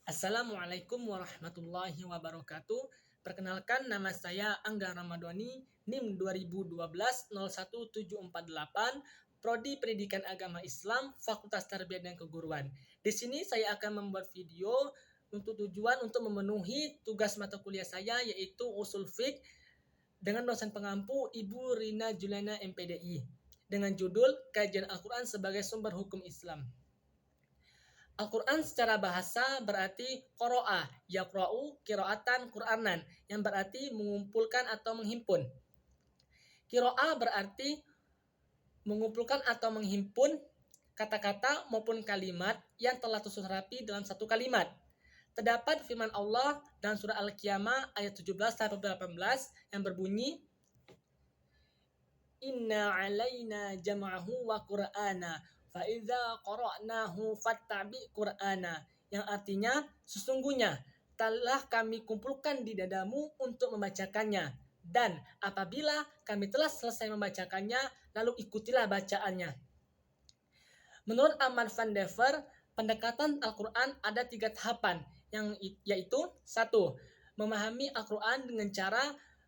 Assalamualaikum warahmatullahi wabarakatuh. Perkenalkan, nama saya Angga Ramadhani, NIM 2012 01748, Prodi Pendidikan Agama Islam, Fakultas Tarbiyah dan Keguruan. Di sini saya akan membuat video untuk tujuan untuk memenuhi tugas mata kuliah saya, yaitu Ushul Fiqh, dengan dosen pengampu Ibu Rina Juliana MPDI, dengan judul Kajian Al-Quran sebagai Sumber Hukum Islam. Al-Quran secara bahasa berarti qoro'ah, yaqra'u, qira'atan, Qur'anan, yang berarti mengumpulkan atau menghimpun. Qira'ah berarti mengumpulkan atau menghimpun kata-kata maupun kalimat yang telah tersusun rapi dalam satu kalimat. Terdapat firman Allah dalam surah Al-Qiyamah ayat 17-18 yang berbunyi, Inna alaina jam'ahu wa qur'ana Fa'idha qara'nahu fattabi Qur'ana, yang artinya sesungguhnya telah kami kumpulkan di dadamu untuk membacakannya, dan apabila kami telah selesai membacakannya, lalu ikutilah bacaannya. Menurut Ahmad van Dever, pendekatan Al-Quran ada 3 tahapan, yaitu 1. Memahami Al-Quran dengan cara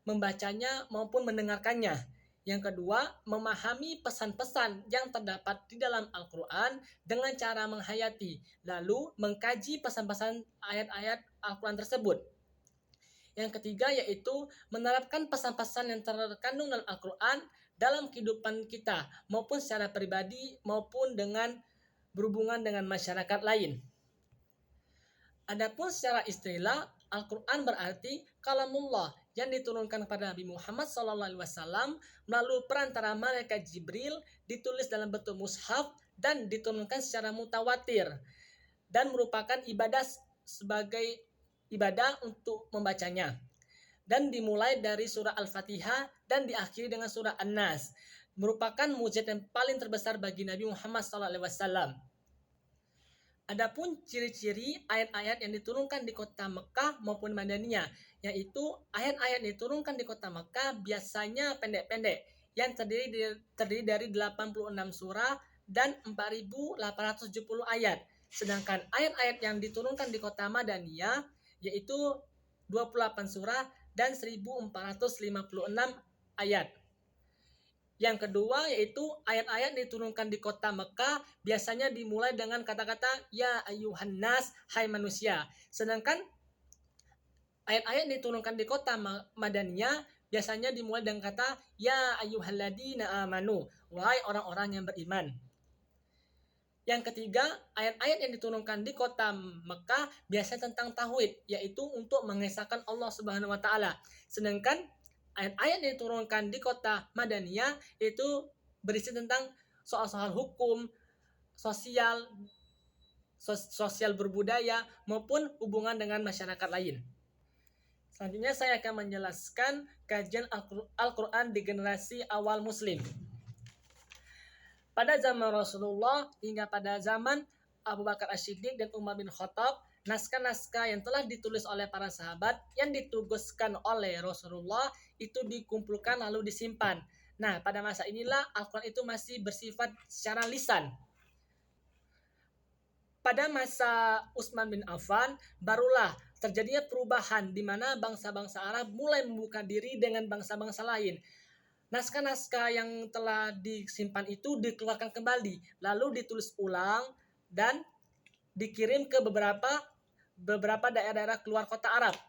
membacanya maupun mendengarkannya. Yang kedua, memahami pesan-pesan yang terdapat di dalam Al-Quran dengan cara menghayati, lalu mengkaji pesan-pesan ayat-ayat Al-Quran tersebut. Yang ketiga yaitu menerapkan pesan-pesan yang terkandung dalam Al-Quran dalam kehidupan kita, maupun secara pribadi maupun dengan berhubungan dengan masyarakat lain. Adapun secara istilah, Al-Quran berarti kalamullah yang diturunkan kepada Nabi Muhammad SAW melalui perantara malaikat Jibril, ditulis dalam bentuk mushaf dan diturunkan secara mutawatir, dan merupakan ibadah sebagai ibadah untuk membacanya, dan dimulai dari surah Al-Fatihah dan diakhiri dengan surah An-Nas, merupakan mukjizat yang paling terbesar bagi Nabi Muhammad SAW. Adapun ciri-ciri ayat-ayat yang diturunkan di kota Mekah maupun Madaniyah, yaitu ayat-ayat yang diturunkan di kota Mekah biasanya pendek-pendek, yang terdiri dari 86 surah dan 4.870 ayat. Sedangkan ayat-ayat yang diturunkan di kota Madaniyah yaitu 28 surah dan 1.456 ayat. Yang kedua yaitu ayat-ayat diturunkan di kota Mekah biasanya dimulai dengan kata-kata ya ayyuhan nas, hai manusia. Sedangkan ayat-ayat diturunkan di kota Madaniyah biasanya dimulai dengan kata ya ayyuhalladzina amanu, wahai orang-orang yang beriman. Yang ketiga, ayat-ayat yang diturunkan di kota Mekah biasanya tentang tauhid, yaitu untuk mengesahkan Allah Subhanahu wa taala. Sedangkan ayat-ayat yang diturunkan di kota Madaniyah itu berisi tentang soal-soal hukum, sosial berbudaya maupun hubungan dengan masyarakat lain. Selanjutnya saya akan menjelaskan kajian Al-Quran di generasi awal Muslim. Pada zaman Rasulullah hingga pada zaman Abu Bakar As-Siddiq dan Umar bin Khattab, naskah-naskah yang telah ditulis oleh para sahabat yang ditugaskan oleh Rasulullah itu dikumpulkan lalu disimpan. Nah, pada masa inilah Al-Quran itu masih bersifat secara lisan. Pada masa Utsman bin Affan, barulah terjadinya perubahan di mana bangsa-bangsa Arab mulai membuka diri dengan bangsa-bangsa lain. Naskah-naskah yang telah disimpan itu dikeluarkan kembali, lalu ditulis ulang dan dikirim ke beberapa daerah-daerah keluar kota Arab.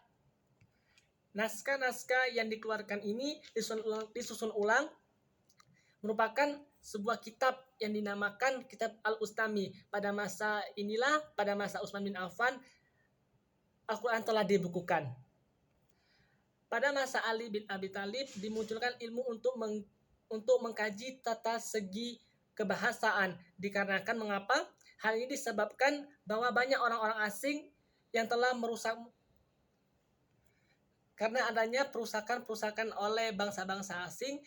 Naskah-naskah yang dikeluarkan ini disusun ulang merupakan sebuah kitab yang dinamakan Kitab Al-Ustami. Pada masa inilah, pada masa Utsman bin Affan, Al-Quran telah dibukukan. Pada masa Ali bin Abi Thalib dimunculkan ilmu untuk mengkaji tata segi kebahasaan. Dikarenakan mengapa? Hal ini disebabkan bahwa banyak orang-orang asing yang telah merusak, karena adanya perusakan oleh bangsa-bangsa asing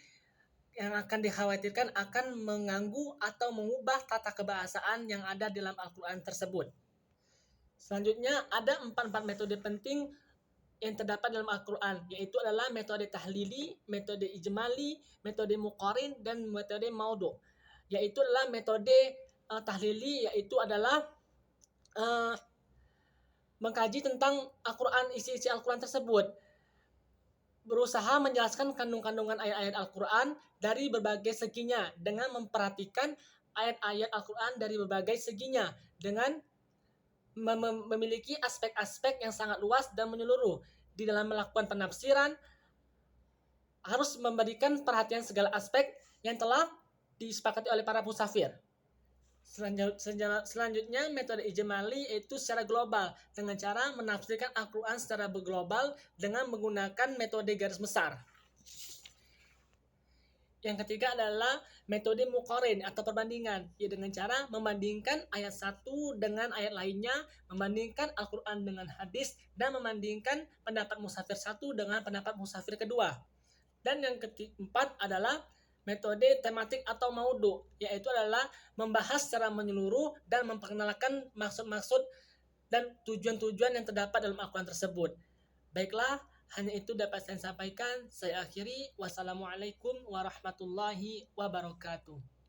yang akan dikhawatirkan akan mengganggu atau mengubah tata kebahasaan yang ada dalam Al-Quran tersebut. Selanjutnya ada 4 metode penting yang terdapat dalam Al-Quran, yaitu adalah metode tahlili, metode ijmali, metode muqarin, dan metode maudu. Yaitu adalah metode tahlili, yaitu adalah mengkaji tentang Al-Quran, isi-isi Al-Quran tersebut, berusaha menjelaskan kandung-kandungan ayat-ayat Al-Quran dari berbagai seginya dengan memperhatikan ayat-ayat Al-Quran dari berbagai seginya dengan memiliki aspek-aspek yang sangat luas dan menyeluruh. Di dalam melakukan penafsiran harus memberikan perhatian segala aspek yang telah disepakati oleh para musafir. Selanjutnya metode ijmali itu secara global dengan cara menafsirkan Al-Quran secara global dengan menggunakan metode garis besar. Yang ketiga adalah metode muqarin atau perbandingan, ya dengan cara membandingkan ayat satu dengan ayat lainnya, membandingkan Al-Quran dengan hadis, dan membandingkan pendapat musafir satu dengan pendapat musafir kedua. Dan yang keempat adalah metode tematik atau maudu, yaitu adalah membahas secara menyeluruh dan memperkenalkan maksud-maksud dan tujuan-tujuan yang terdapat dalam Al-Quran tersebut. Baiklah, hanya itu dapat saya sampaikan. Saya akhiri. Wassalamualaikum warahmatullahi wabarakatuh.